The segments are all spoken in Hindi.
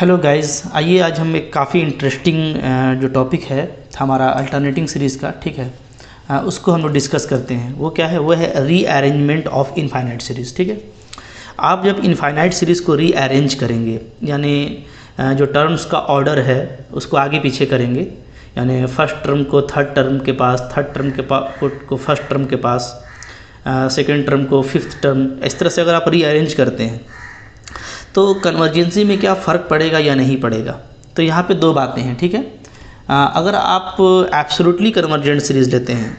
हेलो गाइस, आइए आज हम एक काफ़ी इंटरेस्टिंग जो टॉपिक है हमारा अल्टरनेटिंग सीरीज़ का, ठीक है, उसको हम लोग डिस्कस करते हैं। वो क्या है? वो है रीअरेंजमेंट ऑफ इनफाइनाइट सीरीज़। ठीक है, आप जब इनफाइनाइट सीरीज़ को रीअरेंज करेंगे, यानी जो टर्म्स का ऑर्डर है उसको आगे पीछे करेंगे, यानी फर्स्ट टर्म को थर्ड टर्म के पास, थर्ड टर्म को फर्स्ट टर्म के पास, सेकेंड टर्म को फिफ्थ टर्म, इस तरह से अगर आप रीअरेंज करते हैं तो कन्वर्जेंसी में क्या फ़र्क पड़ेगा या नहीं पड़ेगा। तो यहाँ पे दो बातें हैं। ठीक है, अगर आप एब्सोल्युटली कन्वर्जेंट सीरीज़ लेते हैं,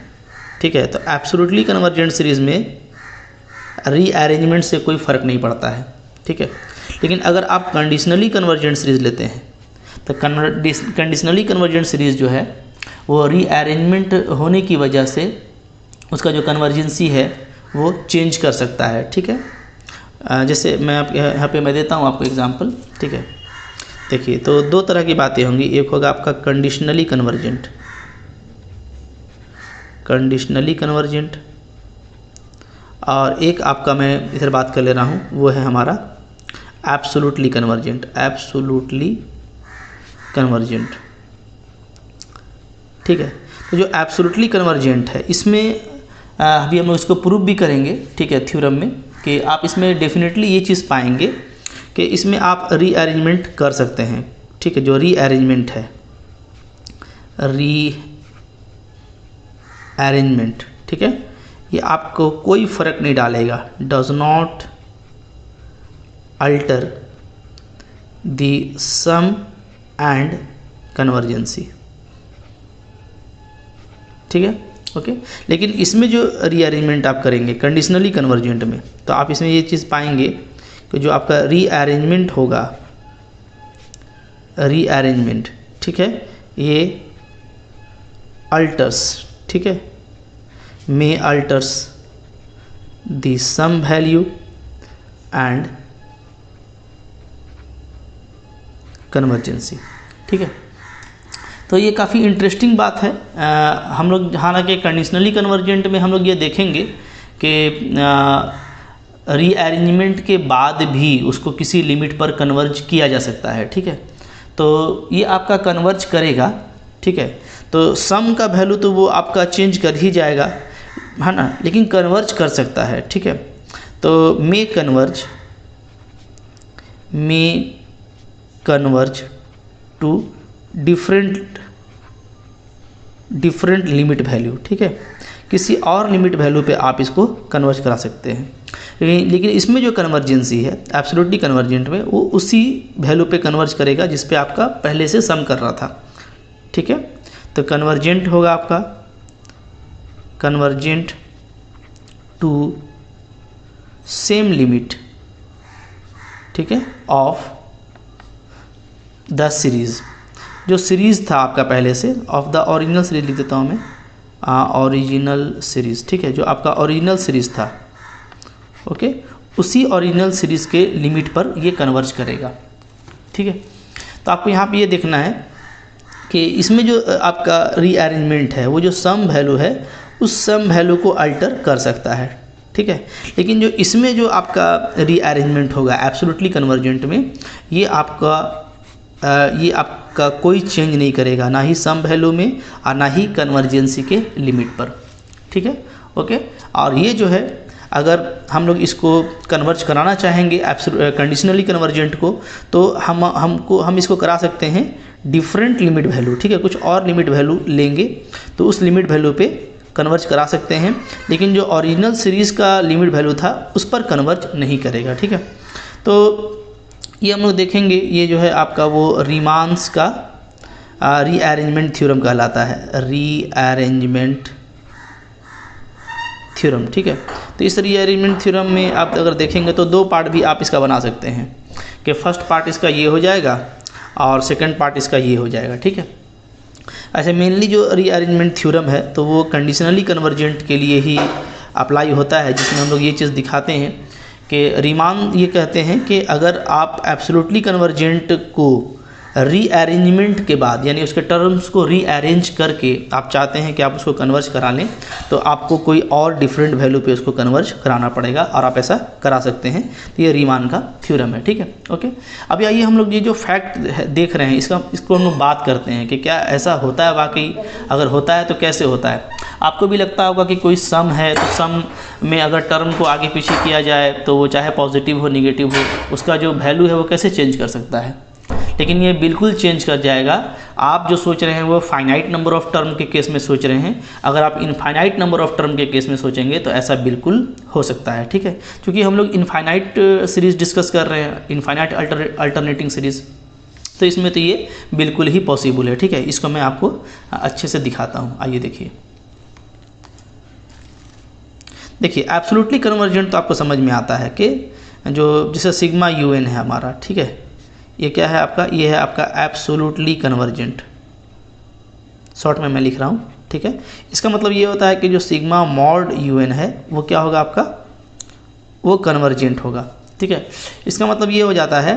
ठीक है, तो एब्सोल्युटली कन्वर्जेंट सीरीज़ में रीअरेंजमेंट से कोई फ़र्क नहीं पड़ता है। ठीक है, लेकिन अगर आप कंडीशनली कन्वर्जेंट सीरीज़ लेते हैं तो कंडीशनली कन्वर्जेंट सीरीज़ जो है वो रीअरेंजमेंट होने की वजह से उसका जो कन्वर्जेंसी है वो चेंज कर सकता है। ठीक है, जैसे मैं आप यहाँ पे मैं देता हूँ आपको एग्जांपल। ठीक है, देखिए, तो दो तरह की बातें होंगी। एक होगा आपका कंडीशनली कन्वर्जेंट, और एक आपका मैं इधर बात कर ले रहा हूँ, वो है हमारा एब्सोल्युटली कन्वर्जेंट। ठीक है, तो जो एब्सोल्युटली कन्वर्जेंट है इसमें अभी हम लोग इसको प्रूव भी करेंगे। ठीक है, थ्योरम में कि आप इसमें डेफिनेटली ये चीज़ पाएंगे कि इसमें आप रीअरेंजमेंट कर सकते हैं। ठीक है, जो रीअरेंजमेंट है, ठीक है, ये आपको कोई फ़र्क नहीं डालेगा, does not alter the sum and convergency. ठीक है, ओके। लेकिन इसमें जो रीअरेंजमेंट आप करेंगे कंडीशनली कन्वर्जेंट में, तो आप इसमें ये चीज़ पाएंगे कि जो आपका रीअरेंजमेंट होगा, ठीक है, ये अल्टर्स, ठीक है, may alters the sum value and convergency. ठीक है, तो ये काफ़ी इंटरेस्टिंग बात है। हम लोग हालांकि कंडीशनली कन्वर्जेंट में हम लोग ये देखेंगे कि रीअरेंजमेंट के बाद भी उसको किसी लिमिट पर कन्वर्ज किया जा सकता है। ठीक है, तो ये आपका कन्वर्ज करेगा। ठीक है, तो सम का वैल्यू तो वो आपका चेंज कर ही जाएगा, है ना, लेकिन कन्वर्ज कर सकता है। ठीक है, तो may converge to different limit value. ठीक है, किसी और लिमिट वैल्यू पे आप इसको कन्वर्ज करा सकते हैं, लेकिन इसमें जो कन्वर्जेंसी है एब्सोल्युटली कन्वर्जेंट में, वो उसी वैल्यू पे कन्वर्ज करेगा जिस पे आपका पहले से सम कर रहा था। ठीक है, तो कन्वर्जेंट होगा आपका कन्वर्जेंट टू सेम लिमिट, ठीक है, ऑफ द सीरीज़। जो सीरीज़ था आपका पहले से, ऑफ द ओरिजिनल सीरीज़ लिख देता हूँ मैं, ओरिजिनल सीरीज़। ठीक है, जो आपका ओरिजिनल सीरीज़ था, ओके, उसी ओरिजिनल सीरीज़ के लिमिट पर ये कन्वर्ज करेगा। ठीक है, तो आपको यहाँ पे ये देखना है कि इसमें जो आपका रीअरेंजमेंट है वो जो सम वैल्यू है उस सम वैल्यू को अल्टर कर सकता है। ठीक है, लेकिन जो इसमें जो आपका रीअरेंजमेंट होगा एब्सोल्युटली कन्वर्जेंट में, ये आपका कोई चेंज नहीं करेगा, ना ही सम वैल्यू में और ना ही कन्वर्जेंसी के लिमिट पर। ठीक है, ओके। और ये जो है, अगर हम लोग इसको कन्वर्ज कराना चाहेंगे कंडीशनली कन्वर्जेंट को, तो हम इसको करा सकते हैं डिफरेंट लिमिट वैल्यू। ठीक है, कुछ और लिमिट वैल्यू लेंगे तो उस लिमिट वैल्यू पे कन्वर्ज करा सकते हैं, लेकिन जो ओरिजिनल सीरीज़ का लिमिट वैल्यू था उस पर कन्वर्ज नहीं करेगा। ठीक है, तो ये हम लोग देखेंगे। ये जो है आपका वो रीमांस का रीअरेंजमेंट थ्योरम कहलाता है, रीअरेंजमेंट थ्योरम। ठीक है, तो इस रीअरेंजमेंट थ्योरम में आप अगर देखेंगे तो दो पार्ट भी आप इसका बना सकते हैं कि फर्स्ट पार्ट इसका ये हो जाएगा और सेकंड पार्ट इसका ये हो जाएगा। ठीक है, ऐसे मेनली जो रीअरेंजमेंट थ्योरम है तो वो कंडीशनली कन्वर्जेंट के लिए ही अप्लाई होता है, जिसमें हम लोग ये चीज़ दिखाते हैं कि रीमान ये कहते हैं कि अगर आप एब्सोल्युटली कन्वर्जेंट को रीअरेंजमेंट के बाद, यानी उसके टर्म्स को रीअरेंज करके आप चाहते हैं कि आप उसको कन्वर्ज करा लें, तो आपको कोई और डिफरेंट वैल्यू पे उसको कन्वर्ज कराना पड़ेगा, और आप ऐसा करा सकते हैं। तो ये रीमान का थ्योरम है, ठीक है। ओके, अभी आइए हम लोग ये जो फैक्ट देख रहे हैं इसको हम लोग बात करते हैं कि क्या ऐसा होता है वाकई, अगर होता है तो कैसे होता है। आपको भी लगता होगा कि कोई सम है, तो सम में अगर टर्म को आगे पीछे किया जाए तो वो चाहे पॉजिटिव हो निगेटिव हो, उसका जो वैल्यू है वो कैसे चेंज कर सकता है। लेकिन ये बिल्कुल चेंज कर जाएगा। आप जो सोच रहे हैं वो फाइनाइट नंबर ऑफ टर्म के केस में सोच रहे हैं, अगर आप इनफाइनाइट नंबर ऑफ टर्म के केस में सोचेंगे तो ऐसा बिल्कुल हो सकता है, ठीक है। क्योंकि हम लोग इनफाइनाइट सीरीज़ डिस्कस कर रहे हैं, इनफाइनाइट अल्टरनेटिंग सीरीज़, तो इसमें तो ये बिल्कुल ही पॉसिबल है, ठीक है। इसको मैं आपको अच्छे से दिखाता हूँ। आइए देखिए एब्सोल्युटली कन्वर्जेंट तो आपको समझ में आता है कि जो जैसे सिग्मा UN है हमारा, ठीक है, ये क्या है आपका, ये है आपका एब्सोल्युटली कन्वर्जेंट, शॉर्ट में मैं लिख रहा हूँ, ठीक है। इसका मतलब ये होता है कि जो सिग्मा मॉड UN है वो क्या होगा आपका, वो कन्वर्जेंट होगा, ठीक है। इसका मतलब ये हो जाता है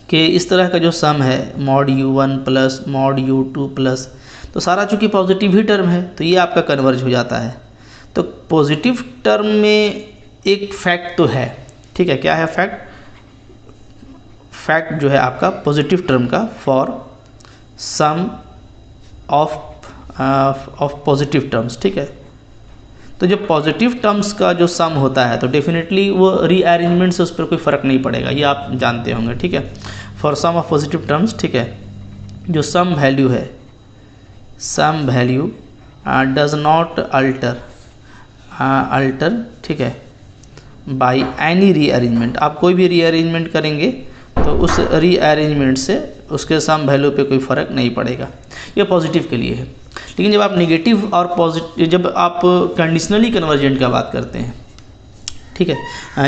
कि इस तरह का जो सम है mod U1 plus mod U2 plus, तो सारा चूँकि पॉजिटिव ही टर्म है तो ये आपका कन्वर्ज हो जाता है। तो पॉजिटिव टर्म में एक फैक्ट तो है, ठीक है। क्या है फैक्ट, फैक्ट जो है आपका पॉजिटिव टर्म का for sum of positive terms, ठीक है। तो जो पॉजिटिव टर्म्स का जो सम होता है तो डेफिनेटली वो रीअरेंजमेंट से उस पर कोई फ़र्क नहीं पड़ेगा, ये आप जानते होंगे, ठीक है। For sum of positive terms, ठीक है, जो सम वैल्यू है, sum value does not alter, ठीक है, बाई एनी रीअरेंजमेंट। आप कोई भी रीअरेंजमेंट करेंगे तो उस रीअरेंजमेंट से उसके सम वैल्यू पे कोई फ़र्क नहीं पड़ेगा। ये पॉजिटिव के लिए है। लेकिन जब आप नेगेटिव और पॉजिटिव, जब आप कंडीशनली कन्वर्जेंट का बात करते हैं, ठीक है,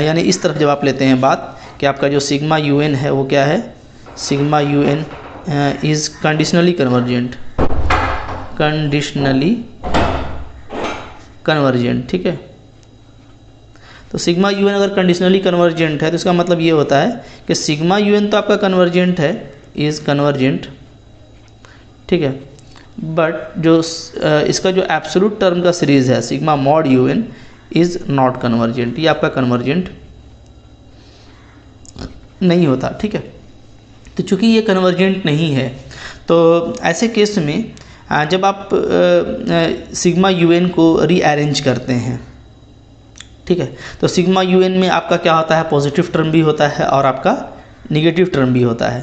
यानी इस तरफ जब आप लेते हैं बात कि आपका जो सिग्मा UN है वो क्या है, sigma UN is conditionally convergent, conditionally convergent, ठीक है। तो सिग्मा UN अगर कंडीशनली कन्वर्जेंट है तो इसका मतलब ये होता है कि सिग्मा UN तो आपका कन्वर्जेंट है, इज़ कन्वर्जेंट, ठीक है, बट जो इसका जो एब्सोल्यूट टर्म का सीरीज़ है sigma mod UN is not convergent, ये आपका कन्वर्जेंट नहीं होता, ठीक है। तो चूँकि ये कन्वर्जेंट नहीं है तो ऐसे केस में जब आप सिग्मा UN को रीअरेंज करते हैं, ठीक है, तो सिग्मा UN में आपका क्या होता है, पॉजिटिव टर्म भी होता है और आपका निगेटिव टर्म भी होता है।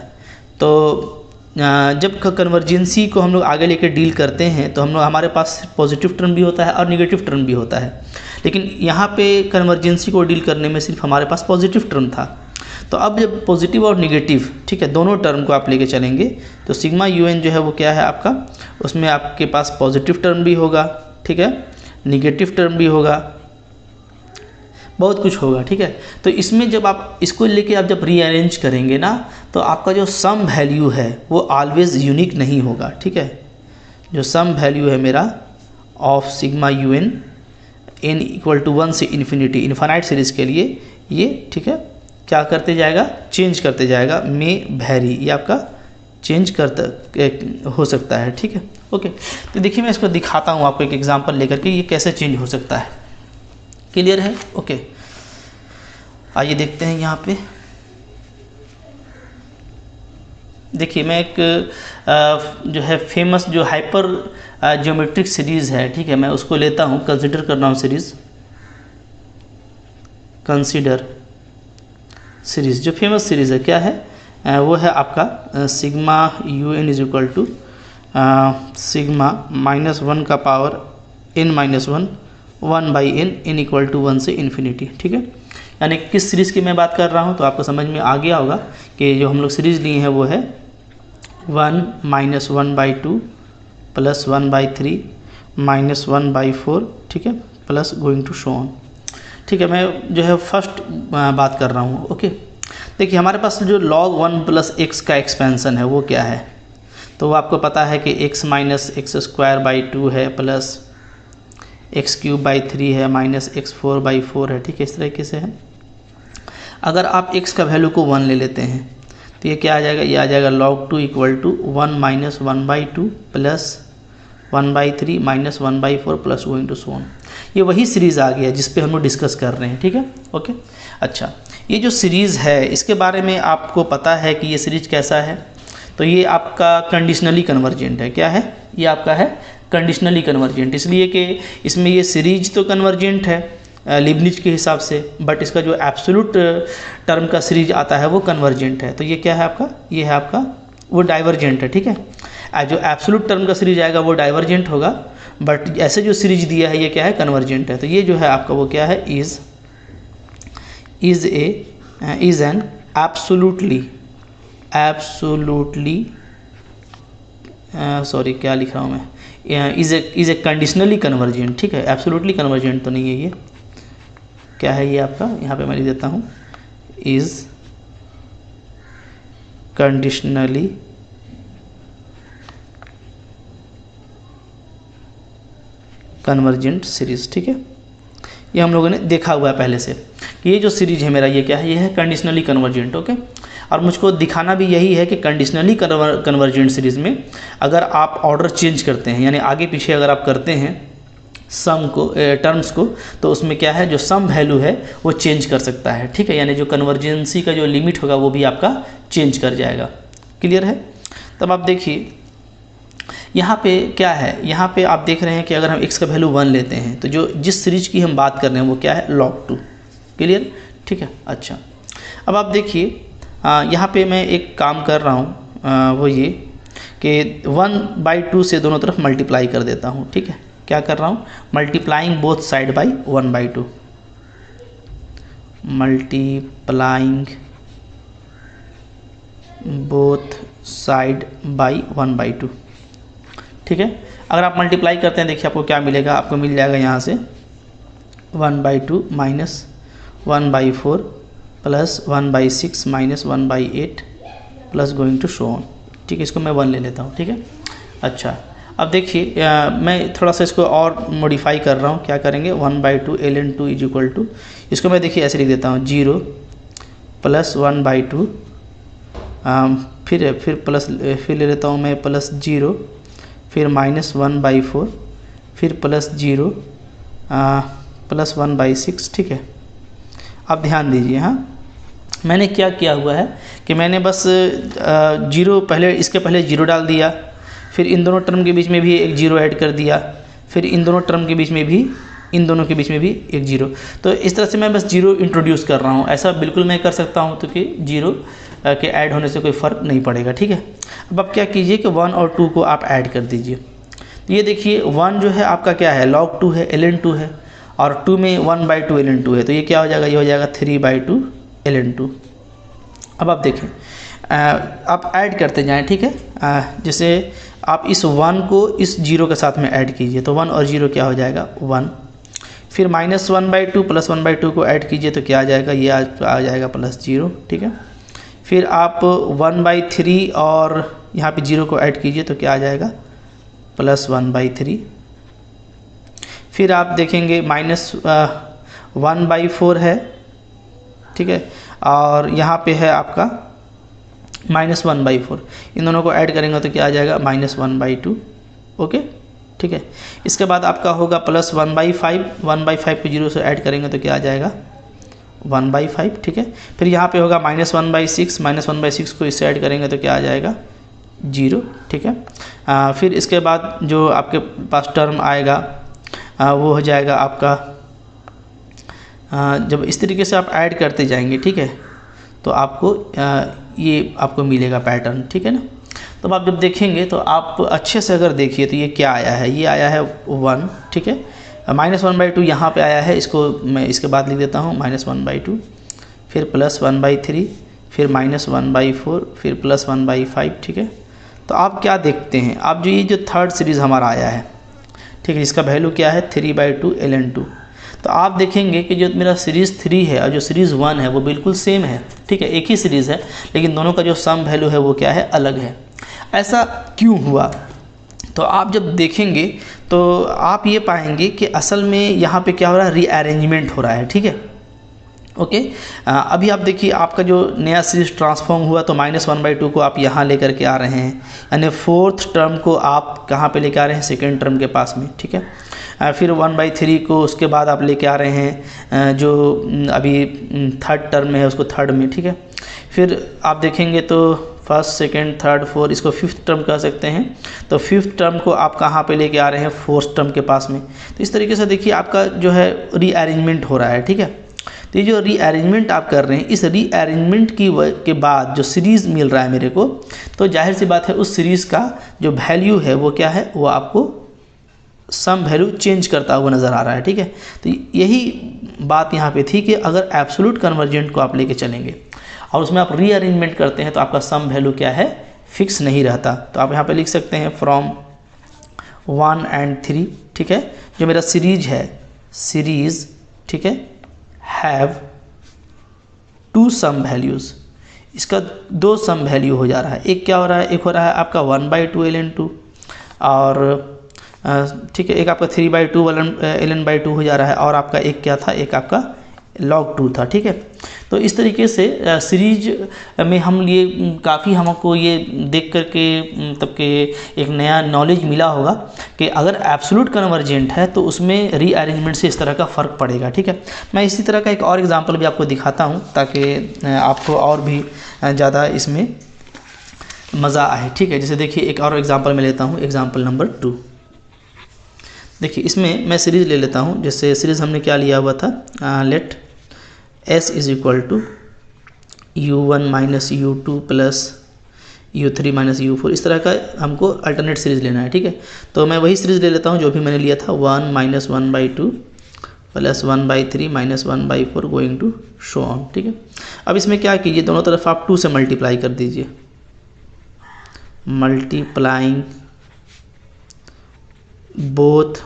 तो जब कन्वर्जेंसी को हम लोग आगे लेकर डील करते हैं तो हम लोग, हमारे पास पॉजिटिव टर्म भी होता है और निगेटिव टर्म भी होता है, लेकिन यहाँ पे कन्वर्जेंसी को डील करने में सिर्फ हमारे पास पॉजिटिव टर्म था। तो अब जब पॉजिटिव और निगेटिव, ठीक है, दोनों टर्म को आप लेके चलेंगे तो सिग्मा UN जो है वो क्या है आपका, उसमें आपके पास पॉजिटिव टर्म भी होगा, ठीक है, निगेटिव टर्म भी होगा, बहुत कुछ होगा, ठीक है। तो इसमें जब आप इसको लेके आप जब रीअरेंज करेंगे ना तो आपका जो सम वैल्यू है वो ऑलवेज यूनिक नहीं होगा, ठीक है। जो सम वैल्यू है मेरा of sigma UN n equal to 1 से इन्फिनिटी, इनफाइनाइट सीरीज़ के लिए ये, ठीक है, क्या करते जाएगा, चेंज करते जाएगा, में वैरी, ये आपका चेंज करता हो सकता है, ठीक है। ओके, तो देखिए मैं इसको दिखाता हूँ आपको एक एग्जांपल लेकर के ये कैसे चेंज हो सकता है। क्लियर है? ओके, आइए देखते हैं यहाँ पे। देखिए मैं एक जो है फेमस जो हाइपर ज्योमेट्रिक सीरीज़ है, ठीक है, मैं उसको लेता हूँ, कंसिडर कर रहा हूँ सीरीज़, कंसिडर सीरीज़ जो फेमस सीरीज़ है क्या है, वो है आपका sigma UN is equal to sigma -1 का power n-1 1/n n equal to 1 से इन्फिनिटी, ठीक है। यानी किस सीरीज़ की मैं बात कर रहा हूँ तो आपको समझ में आ गया होगा कि जो हम लोग सीरीज़ लिए हैं वो है 1 - 1/2 प्लस 1/3 -1/4, ठीक है, plus going to so on, ठीक है। मैं जो है फर्स्ट बात कर रहा हूँ। ओके, देखिए हमारे पास जो log 1 + x का एक्सपेंसन है वो क्या है, तो वो आपको पता है कि x - x²/2 है प्लस x³/3 है माइनस x4/4 है, ठीक है, इस तरीके से है। अगर आप x का वैल्यू को 1 ले लेते हैं तो ये क्या आ जाएगा, ये आ जाएगा log 2 equal to 1 minus 1/2 plus 1/3 minus 1/4 plus going to so on. ये वही सीरीज़ आ गया जिस पे हम लोग डिस्कस कर रहे हैं, ठीक है, ओके। अच्छा, ये जो सीरीज़ है इसके बारे में आपको पता है कि ये सीरीज कैसा है, तो ये आपका कंडीशनली कन्वर्जेंट है। क्या है, ये आपका है कंडीशनली कन्वर्जेंट, इसलिए कि इसमें ये सीरीज तो कन्वर्जेंट है लीबनिज के हिसाब से, बट इसका जो एब्सोल्यूट टर्म का सीरीज आता है वो कन्वर्जेंट है। तो ये क्या है आपका, ये है आपका वो डाइवर्जेंट है, ठीक है। जो एब्सोल्यूट टर्म का सीरीज आएगा वो डाइवर्जेंट होगा, बट ऐसे जो सीरीज दिया है ये क्या है, कन्वर्जेंट है। तो ये जो है आपका वो क्या है, इज़ एन एब्सोल्यूटली सॉरी क्या लिख रहा हूँ मैं, इज़ ए कंडीशनली कन्वर्जेंट, ठीक है। एब्सोल्युटली कन्वर्जेंट तो नहीं है, ये क्या है, ये आपका यहाँ पे मैं लिख देता हूँ, इज़ कंडीशनली कन्वर्जेंट सीरीज, ठीक है। ये हम लोगों ने देखा हुआ है पहले से कि ये जो सीरीज है मेरा, ये क्या है, ये है कंडीशनली कन्वर्जेंट, ओके। और मुझको दिखाना भी यही है कि कंडीशनली कन्वर्जेंट सीरीज़ में अगर आप ऑर्डर चेंज करते हैं, यानी आगे पीछे अगर आप करते हैं सम को, टर्म्स को, तो उसमें क्या है, जो सम वैल्यू है वो चेंज कर सकता है, ठीक है। यानी जो कन्वर्जेंसी का जो लिमिट होगा वो भी आपका चेंज कर जाएगा। क्लियर है। तब आप देखिए यहाँ पे क्या है, यहाँ पे आप देख रहे हैं कि अगर हम x का वैल्यू 1 लेते हैं तो जो जिस सीरीज की हम बात कर रहे हैं वो क्या है, log 2। क्लियर, ठीक है। अच्छा, अब आप देखिए यहाँ पे मैं एक काम कर रहा हूँ, वो ये कि 1/2 से दोनों तरफ मल्टीप्लाई कर देता हूँ, ठीक है। क्या कर रहा हूँ, multiplying both side by 1/2, multiplying both side by 1/2, ठीक है। अगर आप मल्टीप्लाई करते हैं देखिए आपको क्या मिलेगा, आपको मिल जाएगा यहाँ से 1/2 minus 1/4 plus 1/6 minus 1/8 plus going to so on, ठीक है। इसको मैं 1 ले लेता हूँ, ठीक है। अच्छा, अब देखिए मैं थोड़ा सा इसको और मॉडिफाई कर रहा हूँ। क्या करेंगे, 1/2 ln 2 इज इक्वल टू, इसको मैं देखिए ऐसे लिख देता हूँ 0 प्लस 1/2 फिर प्लस फिर ले लेता हूँ मैं प्लस 0 फिर माइनस 1/4 फिर प्लस 0 प्लस 1/6, ठीक है। अब ध्यान दीजिए, हाँ मैंने क्या किया हुआ है कि मैंने बस 0 पहले, इसके पहले 0 डाल दिया, फिर इन दोनों टर्म के बीच में भी एक 0 ऐड कर दिया, फिर इन दोनों टर्म के बीच में भी, इन दोनों के बीच में भी एक 0। तो इस तरह से मैं बस 0 इंट्रोड्यूस कर रहा हूँ। ऐसा बिल्कुल मैं कर सकता हूँ तो कि 0 के ऐड होने से कोई फ़र्क नहीं पड़ेगा, ठीक है। अब आप क्या कीजिए कि 1 और 2 को आप ऐड कर दीजिए। तो ये देखिए 1 जो है आपका क्या है, log 2 है, ln 2 है, और 2 में 1/2 ln 2 है, तो ये क्या हो जाएगा, ये हो जाएगा 3/2 ln 2। अब आप देखें आप ऐड करते जाएं, ठीक है। जैसे आप इस 1 को इस 0 के साथ में ऐड कीजिए, तो 1 और 0 क्या हो जाएगा, 1। फिर माइनस 1/2 प्लस 1/2 को ऐड कीजिए तो क्या आ जाएगा, ये आ जाएगा प्लस 0, ठीक है। फिर आप 1/3 और यहाँ पे 0 को ऐड कीजिए तो क्या आ जाएगा, प्लस 1/3। फिर आप देखेंगे माइनस 1/4 है, ठीक है, और यहाँ पे है आपका माइनस 1/4। इन दोनों को ऐड करेंगे तो क्या आ जाएगा, माइनस 1/2, ओके, ठीक है। इसके बाद आपका होगा प्लस 1/5, 1/5 को 0 से ऐड करेंगे तो क्या आ जाएगा, 1/5, ठीक है। फिर यहाँ पे होगा माइनस 1/6, माइनस 1/6 को इससे ऐड करेंगे तो क्या आ जाएगा, 0, ठीक है। फिर इसके बाद जो आपके पास टर्म आएगा वो हो जाएगा आपका, जब इस तरीके से आप ऐड करते जाएंगे, ठीक है, तो आपको ये आपको मिलेगा पैटर्न, ठीक है ना। तो आप जब देखेंगे तो आप अच्छे से अगर देखिए तो ये क्या आया है, ये आया है 1, ठीक है। माइनस 1/2 यहाँ पे आया है, इसको मैं इसके बाद लिख देता हूँ माइनस 1/2, फिर प्लस 1/3, फिर माइनस 1/4, फिर प्लस 1/5, ठीक है। तो आप क्या देखते हैं, आप जो ये जो थर्ड सीरीज़ हमारा आया है, ठीक है, इसका वैल्यू क्या है, 3/2 ln 2। तो आप देखेंगे कि जो मेरा सीरीज़ 3 है और जो सीरीज़ 1 है वो बिल्कुल सेम है, ठीक है, एक ही सीरीज़ है, लेकिन दोनों का जो सम वैल्यू है वो क्या है, अलग है। ऐसा क्यों हुआ, तो आप जब देखेंगे तो आप ये पाएंगे कि असल में यहाँ पे क्या हो रहा है, रीअरेंजमेंट हो रहा है, ठीक है, ओके। अभी आप देखिए आपका जो नया सीरीज ट्रांसफॉर्म हुआ तो -1/2 को आप यहाँ लेकर के आ रहे हैं, यानी फोर्थ टर्म को आप कहाँ पे लेके आ रहे हैं, सेकेंड टर्म के पास में, ठीक है। फिर 1/3 को उसके बाद आप लेके आ रहे हैं जो अभी थर्ड टर्म में है उसको थर्ड में, ठीक है। फिर आप देखेंगे तो फर्स्ट सेकेंड थर्ड फोर्थ, इसको फिफ्थ टर्म कह सकते हैं। तो फिफ्थ टर्म को आप कहाँ पे लेके आ रहे हैं, फोर्थ टर्म के पास में। तो इस तरीके से देखिए आपका जो है रीअरेंजमेंट हो रहा है, ठीक है। तो ये जो रीअरेंजमेंट आप कर रहे हैं, इस रीअरेंजमेंट के बाद जो सीरीज़ मिल रहा है मेरे को, तो जाहिर सी बात है उस सीरीज़ का जो वैल्यू है वो क्या है, वो आपको सम वैल्यू चेंज करता हुआ नज़र आ रहा है, ठीक है। तो यही बात यहाँ पे थी कि अगर एब्सोल्यूट कन्वर्जेंट को आप लेके चलेंगे और उसमें आप रीअरेंजमेंट करते हैं तो आपका सम वैल्यू क्या है, फिक्स नहीं रहता। तो आप यहाँ पे लिख सकते हैं फ्रॉम 1 and 3, ठीक है। जो मेरा सीरीज है, सीरीज, ठीक है, हैव 2 सम वैल्यूज़, इसका 2 सम वैल्यू हो जा रहा है। एक क्या हो रहा है, एक हो रहा है आपका 1/2 ln2 और ठीक है, एक आपका 3/2 ln/2 हो जा रहा है, और आपका एक क्या था, एक आपका log 2 था, ठीक है। तो इस तरीके से सीरीज में हम लिए काफ़ी हमको ये देख कर के मतलब कि एक नया नॉलेज मिला होगा कि अगर एब्सोल्यूट कन्वर्जेंट है तो उसमें रीअरेंजमेंट से इस तरह का फ़र्क पड़ेगा, ठीक है। मैं इसी तरह का एक और एग्जांपल भी आपको दिखाता हूँ ताकि आपको और भी ज़्यादा इसमें मज़ा आए, ठीक है। जैसे देखिए एक और एग्जांपल मैं लेता हूँ, एग्जांपल नंबर 2। देखिए इसमें मैं सीरीज़ ले लेता हूँ। जैसे सीरीज़ हमने क्या लिया हुआ था, let S is equal to U1 minus U2 plus U3 minus U4, इस तरह का हमको अल्टरनेट सीरीज़ लेना है, ठीक है। तो मैं वही सीरीज़ ले लेता हूँ जो भी मैंने लिया था, 1 - 1/2 plus 1/3 minus 1/4 going to so on, ठीक है। अब इसमें क्या कीजिए, दोनों तरफ आप 2 से मल्टीप्लाई कर दीजिए, मल्टीप्लाइंग बोथ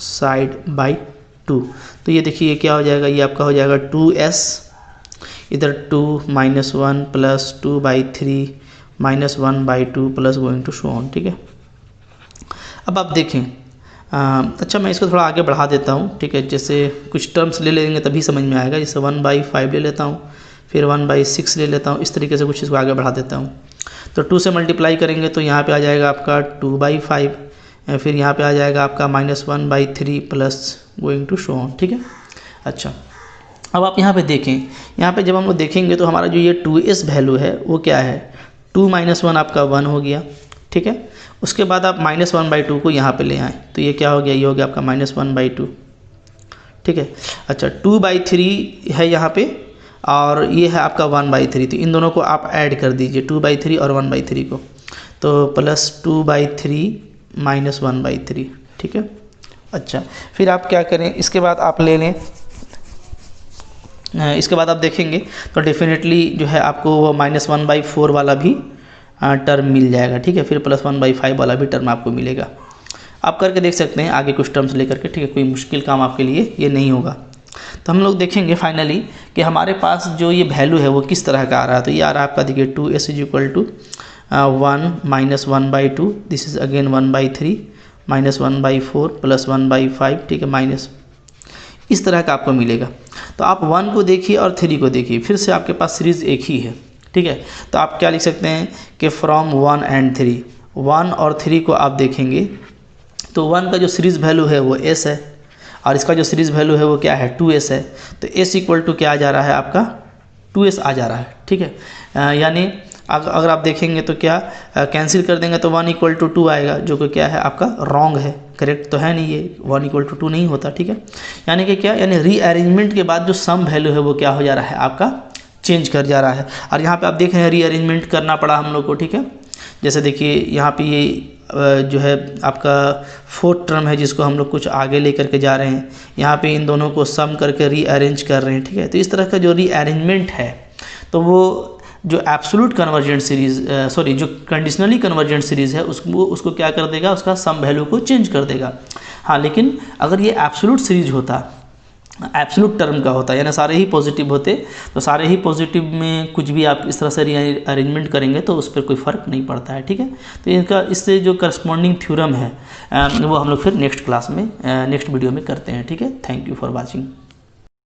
साइड बाई 2। तो ये देखिए ये क्या हो जाएगा, ये आपका हो जाएगा 2s, इधर 2 - 1 plus 2/3 minus 1/2 plus going to so on, ठीक है। अब आप देखें, अच्छा मैं इसको थोड़ा आगे बढ़ा देता हूँ, ठीक है। जैसे कुछ टर्म्स ले लेंगे तभी समझ में आएगा। जैसे 1/5 ले लेता हूँ, फिर 1/6 ले लेता हूँ, इस तरीके से कुछ इसको आगे बढ़ा देता हूँ। तो 2 से मल्टीप्लाई करेंगे तो यहाँ पे आ जाएगा आपका 2/5, फिर यहाँ पे आ जाएगा आपका -1/3 plus going to so on, ठीक है। अच्छा अब आप यहाँ पे देखें, यहाँ पे जब हम लोग देखेंगे तो हमारा जो ये 2s वैल्यू है वो क्या है, 2 - 1 आपका 1 हो गया, ठीक है। उसके बाद आप -1/2 को यहाँ पे ले आए तो ये क्या हो गया, ये हो गया आपका -1/2, ठीक है। अच्छा 2/3 है यहाँ पे और ये है आपका 1/3, तो इन दोनों को आप ऐड कर दीजिए, 2/3 और 1/3 को, तो प्लस 2/3 माइनस 1/3, ठीक है। अच्छा फिर आप क्या करें, इसके बाद आप ले लें, इसके बाद आप देखेंगे तो डेफिनेटली जो है आपको वो -1/4 वाला भी टर्म मिल जाएगा, ठीक है। फिर +1/5 वाला भी टर्म आपको मिलेगा। आप करके देख सकते हैं आगे कुछ टर्म्स लेकर के, ठीक है। कोई मुश्किल काम आपके लिए ये नहीं होगा। तो हम लोग देखेंगे फाइनली कि हमारे पास जो ये वैल्यू है वो किस तरह का आ रहा है। तो ये आ रहा है आपका, देखिए 2s is equal to 1 - 1/2, this is again 1/3 minus 1/4 plus 1/5, ठीक है, माइनस इस तरह का आपको मिलेगा। तो आप 1 को देखिए और 3 को देखिए, फिर से आपके पास सीरीज़ एक ही है, ठीक है। तो आप क्या लिख सकते हैं कि फ्रॉम 1 and 3, 1 और 3 को आप देखेंगे तो 1 का जो सीरीज़ वैल्यू है वो s है और इसका जो सीरीज़ वैल्यू है वो क्या है, 2s है। तो s इक्वल टू क्या आ जा रहा है आपका, 2s आ जा रहा है, ठीक है। यानी अगर आप देखेंगे तो क्या कैंसिल कर देंगे तो 1 = 2 आएगा, जो कि क्या है आपका रॉन्ग है, करेक्ट तो है नहीं, ये 1 = 2 नहीं होता, ठीक है। यानी कि क्या, यानी रीअरेंजमेंट के बाद जो सम वैल्यू है वो क्या हो जा रहा है आपका, चेंज कर जा रहा है। और यहाँ पे आप देख रहे हैं रीअरेंजमेंट करना पड़ा हम लोग को, ठीक है। जैसे देखिए यहाँ पे ये जो है आपका 4th टर्म है जिसको हम लोग कुछ आगे लेकर के जा रहे हैं, यहाँ पे इन दोनों को सम करके रीअरेंज कर रहे हैं, ठीक है। तो इस तरह का जो रीअरेंजमेंट है तो वो जो एब्सोल्यूट कन्वर्जेंट सीरीज़ जो कंडीशनली कन्वर्जेंट सीरीज़ है उसको क्या कर देगा, उसका सम वैल्यू को चेंज कर देगा। हाँ, लेकिन अगर ये एब्सोल्यूट सीरीज होता, एब्सोल्यूट टर्म का होता, यानी सारे ही पॉजिटिव होते, तो सारे ही पॉजिटिव में कुछ भी आप इस तरह से अरेंजमेंट करेंगे तो उस पर कोई फ़र्क नहीं पड़ता है, ठीक है। तो इनका इससे जो करस्पॉन्डिंग थ्योरम है वो हम लोग फिर नेक्स्ट क्लास में नेक्स्ट वीडियो में करते हैं, ठीक है। Thank you for watching.